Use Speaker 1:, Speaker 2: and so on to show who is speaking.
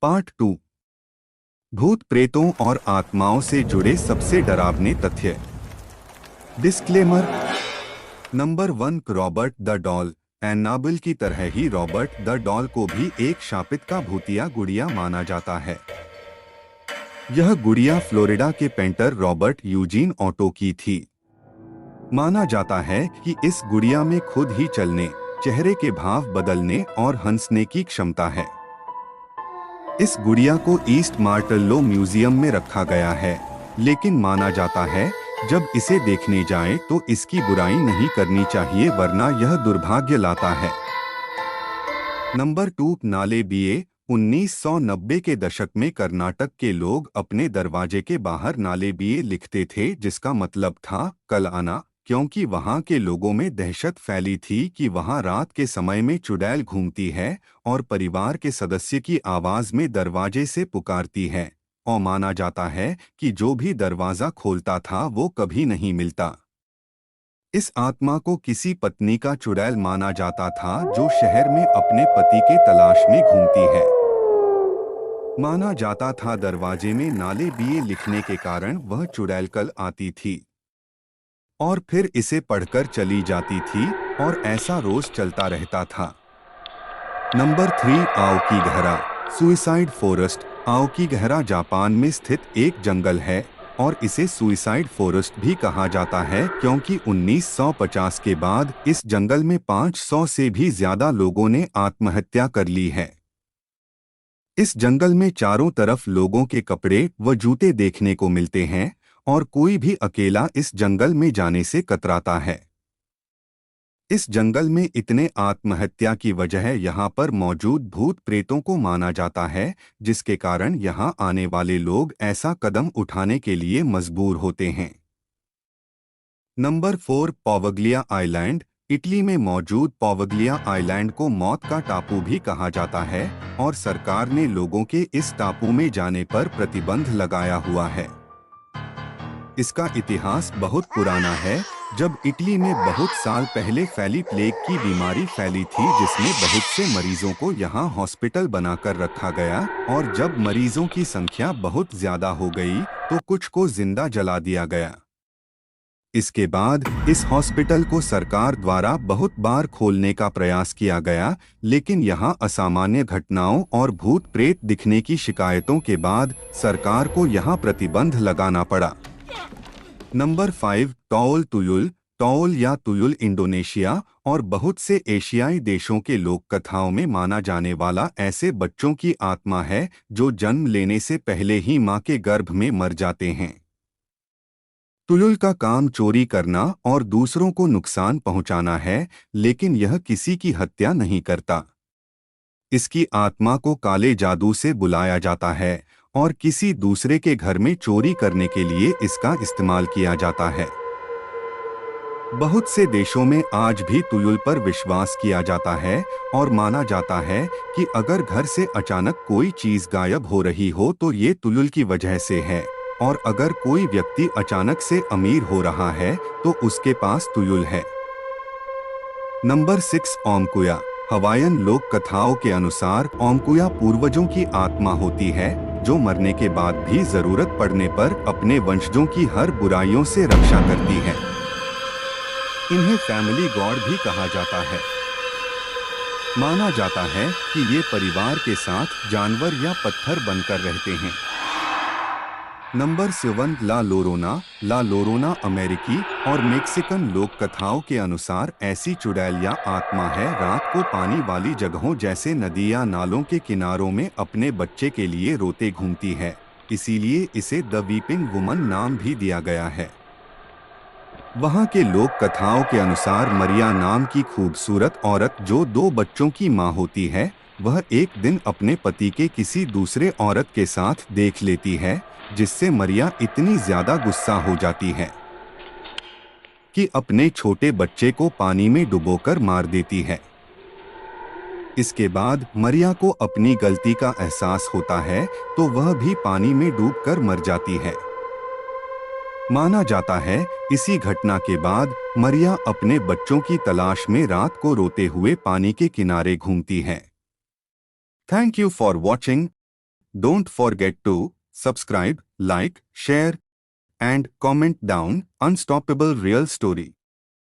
Speaker 1: Part 2। भूत प्रेतों और आत्माओं से जुड़े सबसे डरावने तथ्य। Disclaimer. Number 1, Robert the doll. Annabelle की तरह ही रॉबर्ट द डॉल को भी एक शापित का भूतिया गुड़िया माना जाता है। यह गुड़िया फ्लोरिडा के पेंटर रॉबर्ट यूजीन ऑटो की थी। माना जाता है कि इस गुड़िया में खुद ही चलने, चेहरे के भाव बदलने और हंसने की क्षमता है। इस गुड़िया को ईस्ट मार्टेलो म्यूजियम में रखा गया है, लेकिन माना जाता है जब इसे देखने जाएं तो इसकी बुराई नहीं करनी चाहिए, वरना यह दुर्भाग्य लाता है। नंबर 2, नाले बीए। 1990 के दशक में कर्नाटक के लोग अपने दरवाजे के बाहर नाले बीए लिखते थे, जिसका मतलब था कल आना, क्योंकि वहां के लोगों में दहशत फैली थी कि वहां रात के समय में चुड़ैल घूमती है और परिवार के सदस्य की आवाज में दरवाजे से पुकारती है, और माना जाता है कि जो भी दरवाजा खोलता था वो कभी नहीं मिलता। इस आत्मा को किसी पत्नी का चुड़ैल माना जाता था जो शहर में अपने पति के तलाश में घूमती है। माना जाता था दरवाजे में नाले बीए लिखने के कारण वह चुड़ैल कल आती थी और फिर इसे पढ़कर चली जाती थी, और ऐसा रोज चलता रहता था। Number 3, Aokigahara. Suicide forest. Aokigahara Japan में स्थित एक जंगल है और इसे सुइसाइड फॉरेस्ट भी कहा जाता है, क्योंकि 1950 के बाद इस जंगल में 500 से भी ज्यादा लोगों ने आत्महत्या कर ली है। इस जंगल में चारों तरफ लोगों के कपड़े व जूते देखने को मिलते हैं और कोई भी अकेला इस जंगल में जाने से कतराता है। इस जंगल में इतने आत्महत्या की वजह यहाँ पर मौजूद भूत प्रेतों को माना जाता है, जिसके कारण यहाँ आने वाले लोग ऐसा कदम उठाने के लिए मजबूर होते हैं। Number 4, पोवग्लिया island. इटली में मौजूद पोवग्लिया आइलैंड को मौत का टापू भी कहा जाता है और सरकार ने लोगों के इस टापू में जाने पर प्रतिबंध लगाया हुआ है। इसका इतिहास बहुत पुराना है, जब इटली में बहुत साल पहले फैली प्लेग की बीमारी फैली थी, जिसमें बहुत से मरीजों को यहाँ हॉस्पिटल बनाकर रखा गया, और जब मरीजों की संख्या बहुत ज्यादा हो गई तो कुछ को जिंदा जला दिया गया। इसके बाद इस हॉस्पिटल को सरकार द्वारा बहुत बार खोलने का प्रयास किया गया, लेकिन यहाँ असामान्य घटनाओं और भूत प्रेत दिखने की शिकायतों के बाद सरकार को यहाँ प्रतिबंध लगाना पड़ा। Number 5, toll तुयुल। टॉल या तुयुल इंडोनेशिया और बहुत से एशियाई देशों के लोक कथाओं में माना जाने वाला ऐसे बच्चों की आत्मा है जो जन्म लेने से पहले ही मां के गर्भ में मर जाते हैं। तुयुल का काम चोरी करना और दूसरों को नुकसान पहुंचाना है, लेकिन यह किसी की हत्या नहीं करता। इसकी आत्मा को काले जादू से बुलाया जाता है और किसी दूसरे के घर में चोरी करने के लिए इसका इस्तेमाल किया जाता है। बहुत से देशों में आज भी तुयुल पर विश्वास किया जाता है और माना जाता है कि अगर घर से अचानक कोई चीज गायब हो रही हो तो ये तुयुल की वजह से है, और अगर कोई व्यक्ति अचानक से अमीर हो रहा है तो उसके पास तुयुल है। नंबर 6, ओमकुया। हवाईयन लोक कथाओं के अनुसार ओमकुया पूर्वजों की आत्मा होती है जो मरने के बाद भी जरूरत पड़ने पर अपने वंशजों की हर बुराइयों से रक्षा करती है। इन्हें फैमिली गॉड भी कहा जाता है। माना जाता है कि ये परिवार के साथ जानवर या पत्थर बनकर रहते हैं। नंबर 7, ला लोरोना। ला लोरोना अमेरिकी और मेक्सिकन लोक कथाओं के अनुसार ऐसी चुड़ैल या आत्मा है रात को पानी वाली जगहों जैसे नदी या नालों के किनारों में अपने बच्चे के लिए रोते घूमती है, इसीलिए इसे द वीपिंग वुमन नाम भी दिया गया है। वहाँ के लोक कथाओं के अनुसार मरिया नाम की खूबसूरत औरत जो 2 बच्चों की माँ होती है, वह एक दिन अपने पति के किसी दूसरे औरत के साथ देख लेती है, जिससे मरिया इतनी ज्यादा गुस्सा हो जाती है कि अपने छोटे बच्चे को पानी में डुबोकर मार देती है। इसके बाद मरिया को अपनी गलती का एहसास होता है तो वह भी पानी में डूबकर मर जाती है। माना जाता है इसी घटना के बाद मरिया अपने बच्चों की तलाश में रात को रोते हुए पानी के किनारे घूमती है। Thank you for watching. Don't forget to subscribe, like, share, and comment down. Unstoppable Real Story.